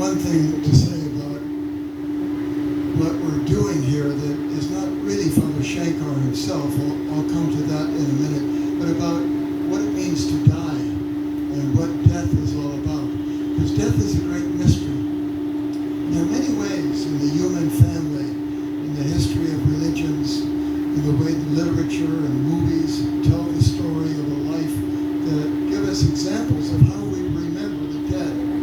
one thing to say about what we're doing here that is not really Father Shankar himself. I'll come to that in a minute, but about what it means to die and what death is all about. Because death is a great mystery. And there are many ways in the human family, in the history of religions, in the way the literature and movies tell the story of a life that give us examples of how we remember the dead.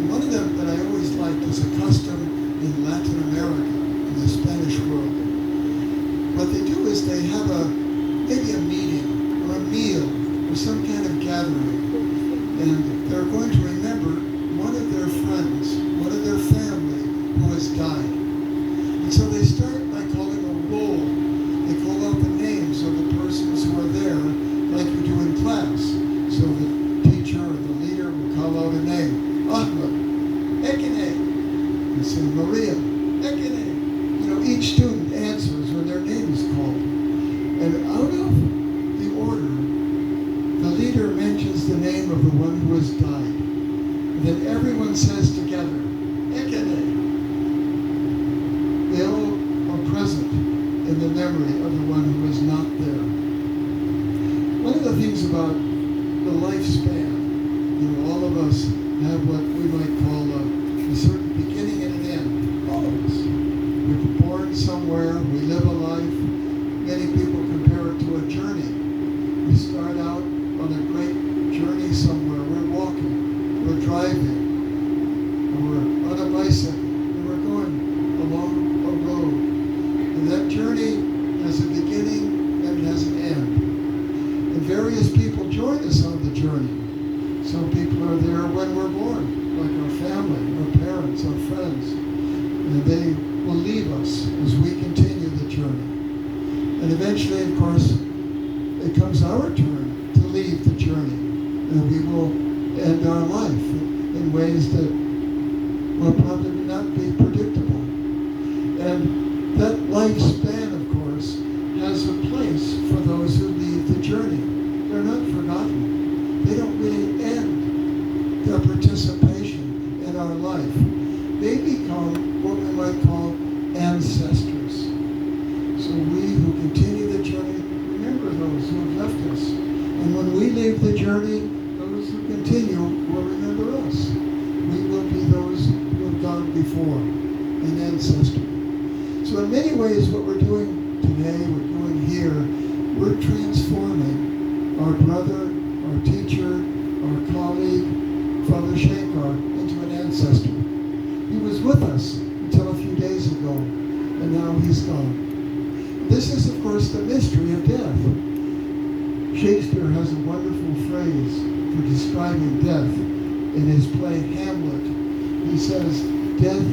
And one of them that I always liked is a custom in Latin America, in the Spanish world. What they do is they have maybe a meeting or a meal or some kind of gathering, and they're going to remember one of their friends, one of their family who has died. And so they start by calling a roll. They call out the names of the persons who are there, like you do in class. So the teacher or the leader will call out a name. Ahmed, Ekene. And say Maria, Ekene. Each student answers when their name is called. And out of the order, the leader mentions the name of the one who has died. And then everyone says together, Ekene. They all are present in the memory of the one who is not there. One of the things about the lifespan, all of us have what we might call a certain beginning and an end. All of us. We're born somewhere, we live a life. Many people compare it to a journey. We start out on a great journey somewhere. We're walking, we're driving, or we're on a bicycle, and we're going along a road. And that journey has a beginning and it has an end. And various people join us on the journey. Some people are there when we're born, like our family, our parents, our friends. And they will leave us as we continue the journey. And eventually, of course, it comes our turn to leave the journey. And we will end our life in ways that will probably not be predictable. And that lifespan, of course, has a place for those who leave the journey. They're not forgotten. They don't really end their participation in our life. They become what we might call ancestors. So we who continue the journey remember those who have left us. And when we leave the journey, those who continue will remember us. We will be those who have gone before, an ancestor. So in many ways what we're doing today, we're doing here, we're transforming our brother, our teacher, our colleague, Father Shankar, into an ancestor. He was with us until a few days ago, and now he's gone. This is, of course, the mystery of death. Shakespeare has a wonderful phrase for describing death in his play Hamlet. He says, death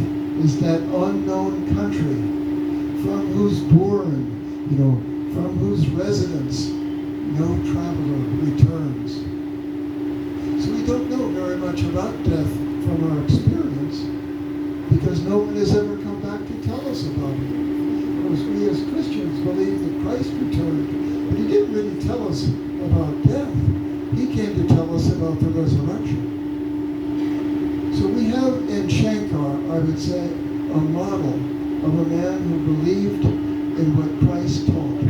is that unknown country from whose bourne, from whose residence no traveler returns. So we don't know very much about death from our experience, because no one has ever come back to tell us about it. Because we as Christians believe that Christ returned, but he didn't really tell us about death. He came to tell us about the resurrection. So we have in Shankar, I would say, a model of a man who believed in what Christ taught.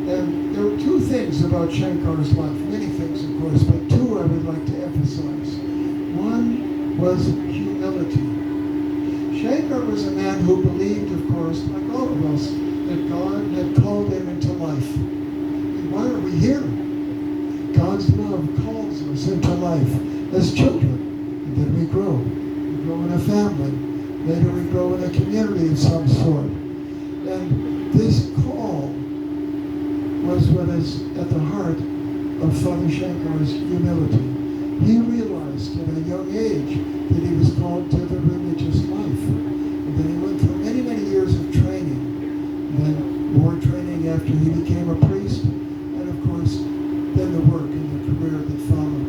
And there are two things about Shankar's life, many things of course, but two I would like to emphasize. One was humility. Shankar was a man who believed, of course, like all of us, that God had called him into life. And why are we here? God's love calls us into life as children. And then we grow. We grow in a family. Later we grow in a community of some sort. And this call was what is at the heart of Father Shankar's humility. He realized at a young age that he was called to the religious life. And then he went through many, many years of training. And then more training after he became a priest. And of course, then the work and the career that followed.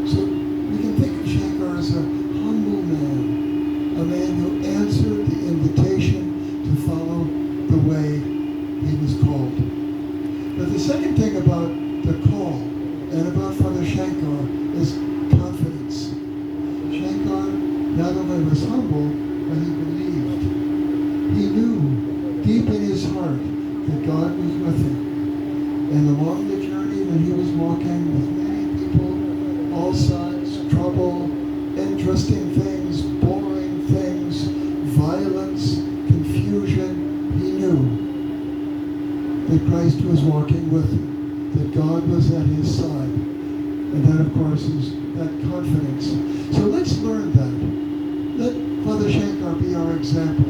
So we can think of Shankar as a humble man. A man who answered the invitation to follow the way he was called. But the second thing about the call and about Father Shankar is confidence. only was humble, but he believed. He knew deep in his heart that God was with him. And along the journey that he was walking with many people, all sides, trouble, interesting things, boring things, violence, confusion, he knew that Christ was walking with him, that God was at his side. And that, of course, is that confidence. So let's learn that. Let Father Shankar be our example.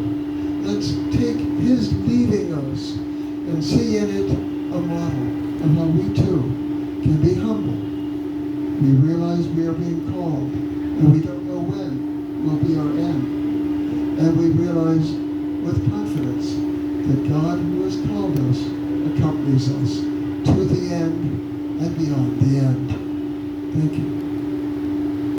Let's take his leaving us and see in it a model of how we too can be humble. We realize we are being called, and we don't know when will be our end. And we realize with confidence that God who has called us accompanies us to the end and beyond the end. Thank you.